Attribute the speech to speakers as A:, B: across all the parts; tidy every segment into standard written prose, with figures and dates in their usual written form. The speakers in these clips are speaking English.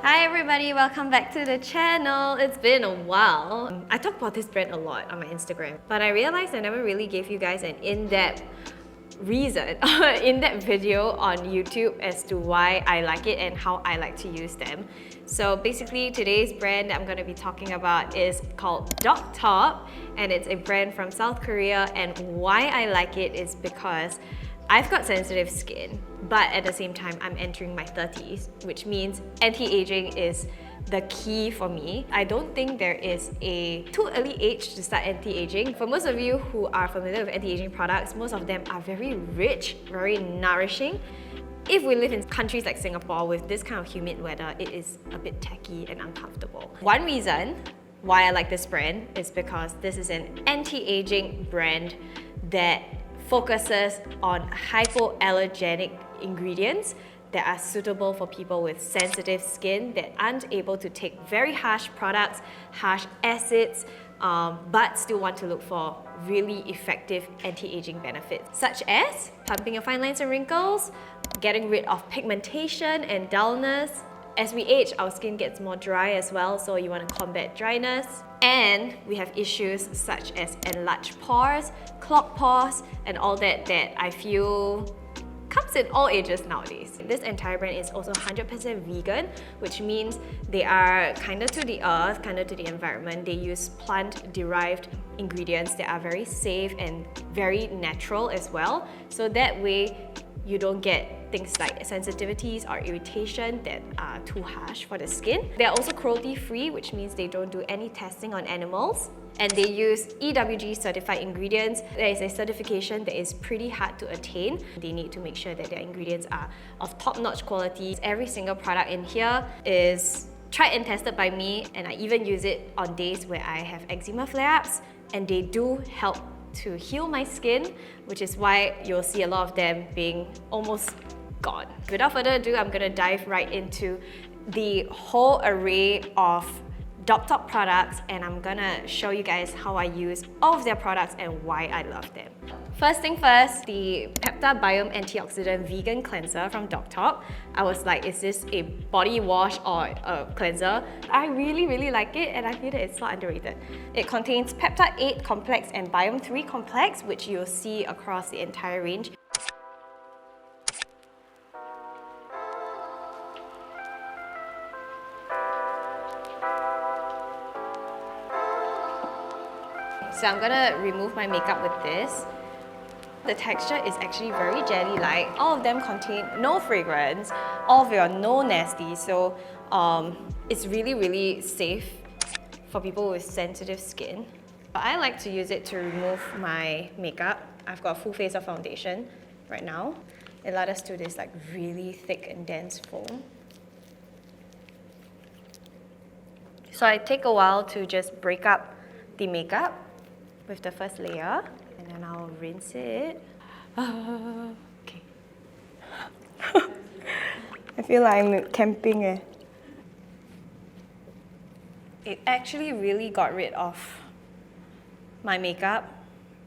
A: Hi everybody, welcome back to the channel. It's been a while. I talk about this brand a lot on my Instagram, but I realized I never really gave you guys an in-depth video on YouTube as to why I like it and how I like to use them. So basically today's brand that I'm going to be talking about is called DOCTOB, and it's a brand from South Korea, and why I like it is because I've got sensitive skin, but at the same time I'm entering my 30s, which means anti-aging is the key for me. I don't think there is a too early age to start anti-aging. For most of you who are familiar with anti-aging products, most of them are very rich, very nourishing. If we live in countries like Singapore with this kind of humid weather, it is a bit tacky and uncomfortable. One reason why I like this brand is because this is an anti-aging brand that focuses on hypoallergenic ingredients that are suitable for people with sensitive skin that aren't able to take very harsh products, harsh acids, but still want to look for really effective anti-aging benefits, such as plumping your fine lines and wrinkles, getting rid of pigmentation and dullness. As we age, our skin gets more dry as well, so you want to combat dryness. And we have issues such as enlarged pores, clogged pores, and all that I feel comes in all ages nowadays. This entire brand is also 100% vegan, which means they are kinder to the earth, kinder to the environment. They use plant-derived ingredients that are very safe and very natural as well. So that way, you don't get things like sensitivities or irritation that are too harsh for the skin. They're also cruelty-free, which means they don't do any testing on animals. And they use EWG certified ingredients. There is a certification that is pretty hard to attain. They need to make sure that their ingredients are of top-notch quality. Every single product in here is tried and tested by me, and I even use it on days where I have eczema flare-ups, and they do help to heal my skin, which is why you'll see a lot of them being almost gone. Without further ado, I'm gonna dive right into the whole array of DOCTOB products, and I'm gonna show you guys how I use all of their products and why I love them. First thing first, the Pepta-Biome Antioxidant Vegan Cleanser from DOCTOB. I was like, is this a body wash or a cleanser? I really like it, and I feel that it's not underrated. It contains Pepta-8 complex and Biome 3 complex, which you'll see across the entire range. So I'm gonna remove my makeup with this. The texture is actually very jelly-like. All of them contain no fragrance. All of it are no nasty, so it's really safe for people with sensitive skin. But I like to use it to remove my makeup. I've got a full face of foundation right now. It led us to this like really thick and dense foam. So I take a while to just break up the makeup with the first layer, and then I'll rinse it. Okay. I feel like I'm camping. It actually really got rid of my makeup.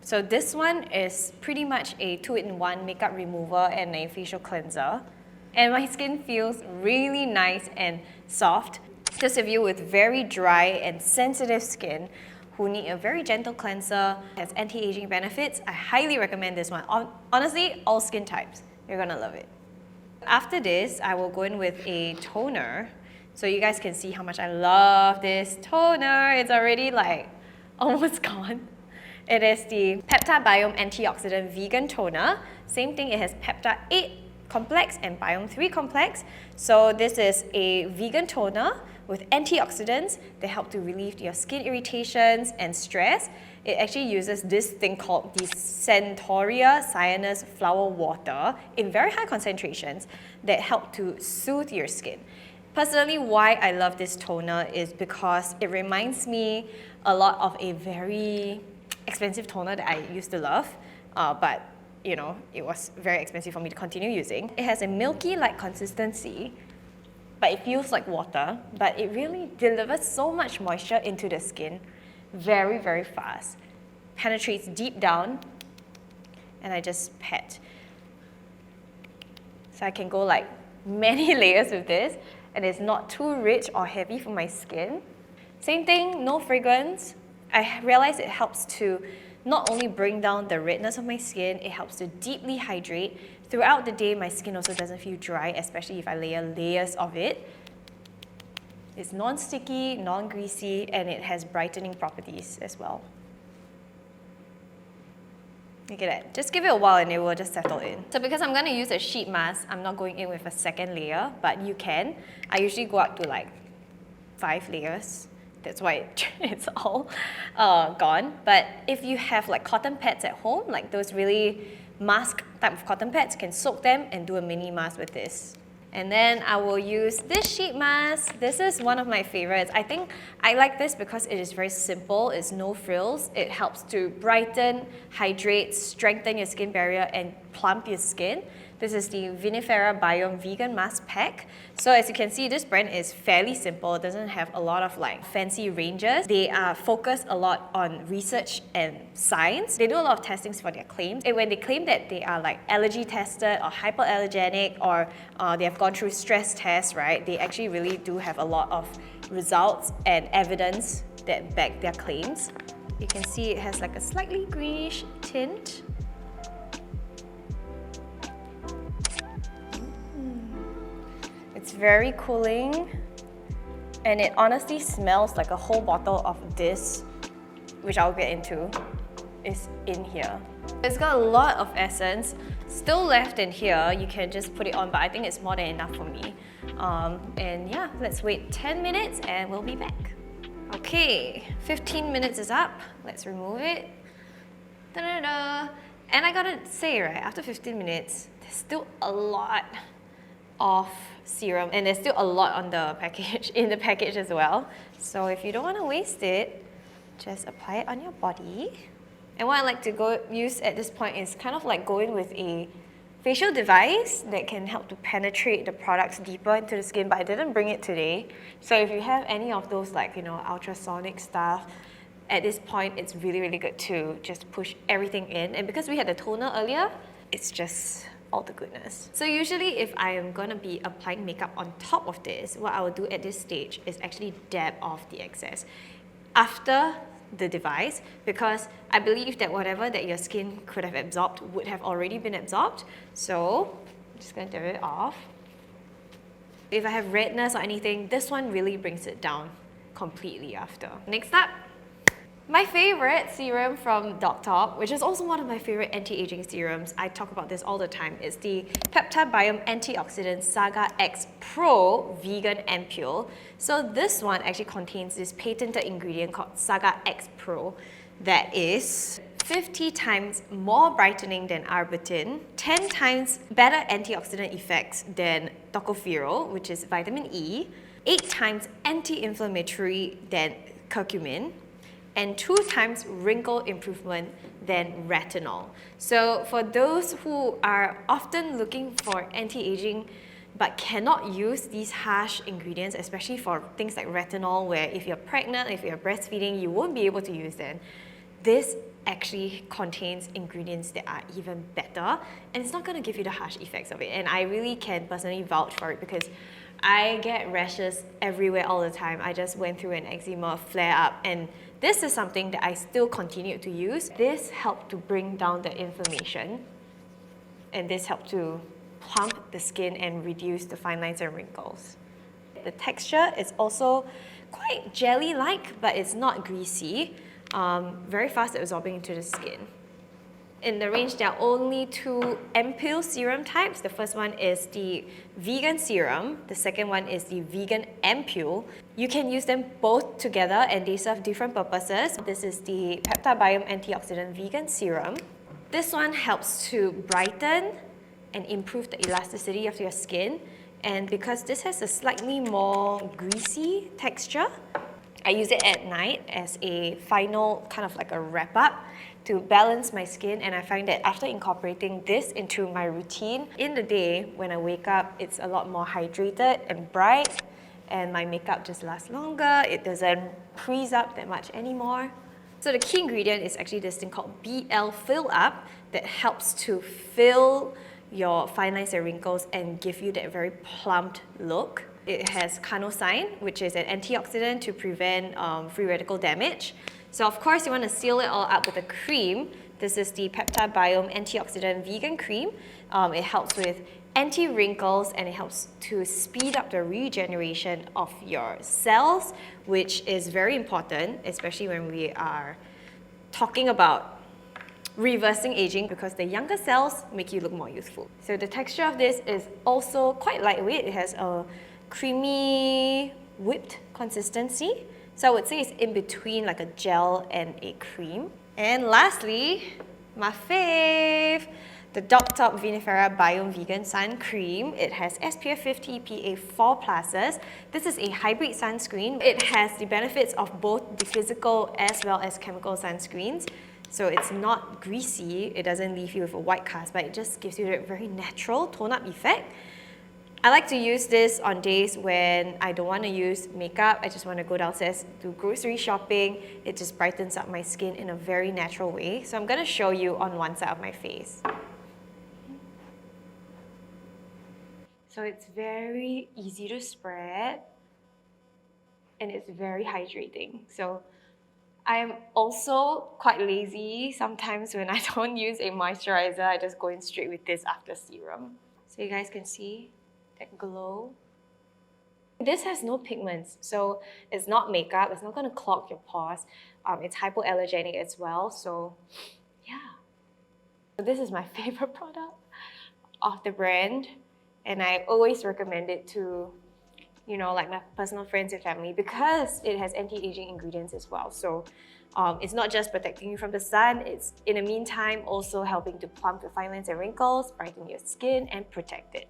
A: So this one is pretty much a 2-in-1 makeup remover and a facial cleanser. And my skin feels really nice and soft. Those of you with very dry and sensitive skin who need a very gentle cleanser, has anti-aging benefits, I highly recommend this one. Honestly, all skin types, you're gonna love it. After this, I will go in with a toner, so you guys can see how much I love this toner. It's already like almost gone. It is the Pepta-Biome Antioxidant Vegan Toner. Same thing, it has Pepta-8 complex and Biome 3 complex. So this is a vegan toner with antioxidants that help to relieve your skin irritations and stress. It actually uses this thing called the Centaurea cyanus flower water in very high concentrations that help to soothe your skin. Personally, why I love this toner is because it reminds me a lot of a very expensive toner that I used to love, but you know, it was very expensive for me to continue using. It has a milky-like consistency, but it feels like water, but it really delivers so much moisture into the skin very fast. Penetrates deep down, and I just pat. So I can go like many layers with this, and it's not too rich or heavy for my skin. Same thing, no fragrance. I realized it helps to not only bring down the redness of my skin, it helps to deeply hydrate. Throughout the day, my skin also doesn't feel dry, especially if I layer layers of it. It's non-sticky, non-greasy, and it has brightening properties as well. Look at that. Just give it a while and it will just settle in. So because I'm going to use a sheet mask, I'm not going in with a second layer, but you can. I usually go up to like 5 layers. That's why it's all gone. But if you have like cotton pads at home, like those really mask type of cotton pads, you can soak them and do a mini mask with this. And then I will use this sheet mask. This is one of my favorites. I think I like this because it is very simple. It's no frills. It helps to brighten, hydrate, strengthen your skin barrier, and plump your skin. This is the Vinifera Biome Vegan Mask Pack. So as you can see, this brand is fairly simple. It doesn't have a lot of like fancy ranges. They are focused a lot on research and science. They do a lot of testings for their claims. And when they claim that they are like allergy tested or hypoallergenic or they have gone through stress tests, right? They actually really do have a lot of results and evidence that back their claims. You can see it has like a slightly greenish tint. It's very cooling, and it honestly smells like a whole bottle of this, which I'll get into, is in here. It's got a lot of essence still left in here. You can just put it on, but I think it's more than enough for me. And yeah, let's wait 10 minutes and we'll be back. Okay, 15 minutes is up. Let's remove it. Da-da-da. And I gotta say, right, after 15 minutes, there's still a lot of serum, and there's still a lot on the package, in the package as well. So if you don't want to waste it, just apply it on your body. And what I like to use at this point is kind of like going with a facial device that can help to penetrate the products deeper into the skin, but I didn't bring it today. So if you have any of those like, you know, ultrasonic stuff, at this point it's really, really good to just push everything in. And because we had the toner earlier, it's just all the goodness. So usually if I am going to be applying makeup on top of this, what I will do at this stage is actually dab off the excess after the device, because I believe that whatever that your skin could have absorbed would have already been absorbed. So I'm just going to dab it off. If I have redness or anything, this one really brings it down completely after. Next up, my favorite serum from DOCTOB, which is also one of my favorite anti-aging serums, I talk about this all the time, is the Pepta-Biome Antioxidant SargaX-Pro Vegan Ampoule. So this one actually contains this patented ingredient called SargaX-Pro that is 50 times more brightening than arbutin, 10 times better antioxidant effects than tocopherol, which is vitamin E, 8 times anti-inflammatory than curcumin, and 2 times wrinkle improvement than retinol. So for those who are often looking for anti-aging but cannot use these harsh ingredients, especially for things like retinol, where if you're pregnant, if you're breastfeeding, you won't be able to use them, this actually contains ingredients that are even better, and it's not going to give you the harsh effects of it. And I really can personally vouch for it because I get rashes everywhere all the time. I just went through an eczema flare-up, and this is something that I still continue to use. This helped to bring down the inflammation, and this helped to plump the skin and reduce the fine lines and wrinkles. The texture is also quite jelly-like, but it's not greasy. Very fast absorbing into the skin. In the range, there are only 2 Ampoule serum types. The first one is the vegan serum. The second one is the vegan Ampoule. You can use them both together and they serve different purposes. This is the Pepta-Biome Antioxidant Vegan Serum. This one helps to brighten and improve the elasticity of your skin. And because this has a slightly more greasy texture, I use it at night as a final kind of like a wrap-up to balance my skin, and I find that after incorporating this into my routine, in the day when I wake up, it's a lot more hydrated and bright, and my makeup just lasts longer. It doesn't freeze up that much anymore. So the key ingredient is actually this thing called BL Fill Up that helps to fill your fine lines and wrinkles and give you that very plumped look. It has carnosine, which is an antioxidant to prevent free radical damage. So of course you want to seal it all up with a cream. This is the Pepta-Biome Antioxidant Vegan Cream. It helps with anti-wrinkles and it helps to speed up the regeneration of your cells, which is very important, especially when we are talking about reversing aging, because the younger cells make you look more youthful. So the texture of this is also quite lightweight. It has a creamy, whipped consistency. So I would say it's in between like a gel and a cream. And lastly, my fave, the DOCTOB Vinifera Biome Vegan Sun Cream. It has SPF 50 PA++. This is a hybrid sunscreen. It has the benefits of both the physical as well as chemical sunscreens. So it's not greasy, it doesn't leave you with a white cast, but it just gives you a very natural tone-up effect. I like to use this on days when I don't want to use makeup, I just want to go downstairs, do grocery shopping. It just brightens up my skin in a very natural way. So I'm going to show you on one side of my face. So it's very easy to spread and it's very hydrating. So I'm also quite lazy. Sometimes when I don't use a moisturizer, I just go in straight with this after serum. So you guys can see that glow. This has no pigments, so it's not makeup, it's not going to clog your pores. It's hypoallergenic as well, so yeah. So this is my favorite product of the brand, and I always recommend it to, you know, like my personal friends and family, because it has anti-aging ingredients as well. So it's not just protecting you from the sun, it's in the meantime also helping to plump your fine lines and wrinkles, brighten your skin and protect it.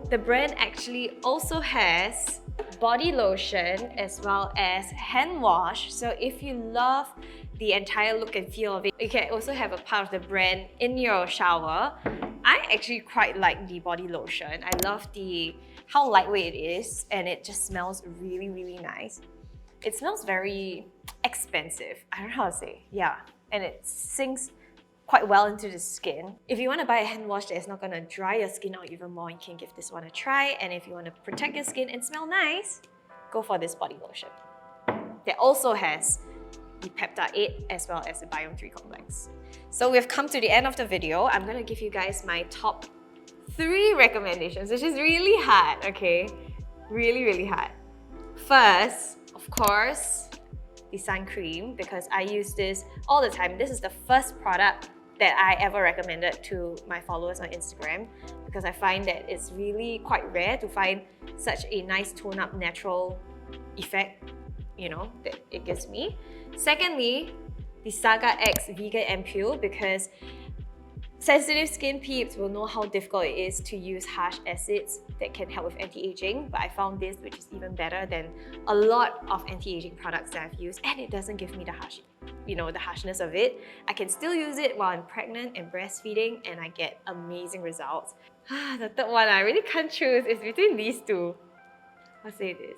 A: The brand actually also has body lotion as well as hand wash. So if you love the entire look and feel of it, you can also have a part of the brand in your shower. I actually quite like the body lotion. I love how lightweight it is, and it just smells really, really nice. It smells very expensive. I don't know how to say, yeah. And it sinks quite well into the skin. If you want to buy a hand wash that is not going to dry your skin out even more, you can give this one a try. And if you want to protect your skin and smell nice, go for this body lotion. That also has the Pepta-8 as well as the Biome 3 complex. So we've come to the end of the video. I'm going to give you guys my top 3 recommendations, which is really hard, okay? Really, really hard. First, of course, the sun cream, because I use this all the time. This is the first product that I ever recommended to my followers on Instagram, because I find that it's really quite rare to find such a nice tone-up natural effect, you know, that it gives me. Secondly, the SargaX Vegan Ampoule, because sensitive skin peeps will know how difficult it is to use harsh acids that can help with anti-aging, but I found this, which is even better than a lot of anti-aging products that I've used, and it doesn't give me the harshness of it. I can still use it while I'm pregnant and breastfeeding, and I get amazing results. The third one, I really can't choose. It's between these two. I'll say this.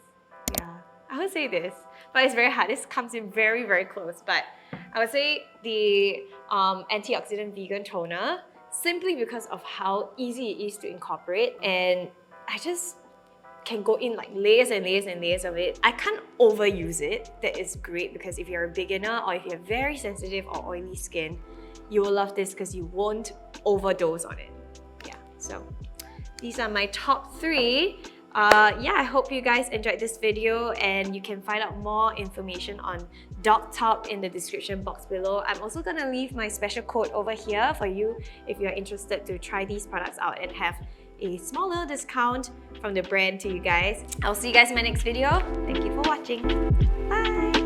A: Yeah, I would say this, but it's very hard. This comes in very, very close, but I would say the Antioxidant Vegan Toner, simply because of how easy it is to incorporate, and I just can go in like layers and layers and layers of it. I can't overuse it. That is great, because if you're a beginner or if you have very sensitive or oily skin, you will love this because you won't overdose on it. Yeah, so these are my top 3. Yeah, I hope you guys enjoyed this video, and you can find out more information on DOCTOB in the description box below. I'm also gonna leave my special code over here for you if you're interested to try these products out and have a smaller discount from the brand to you guys. I'll see you guys in my next video. Thank you for watching. Bye!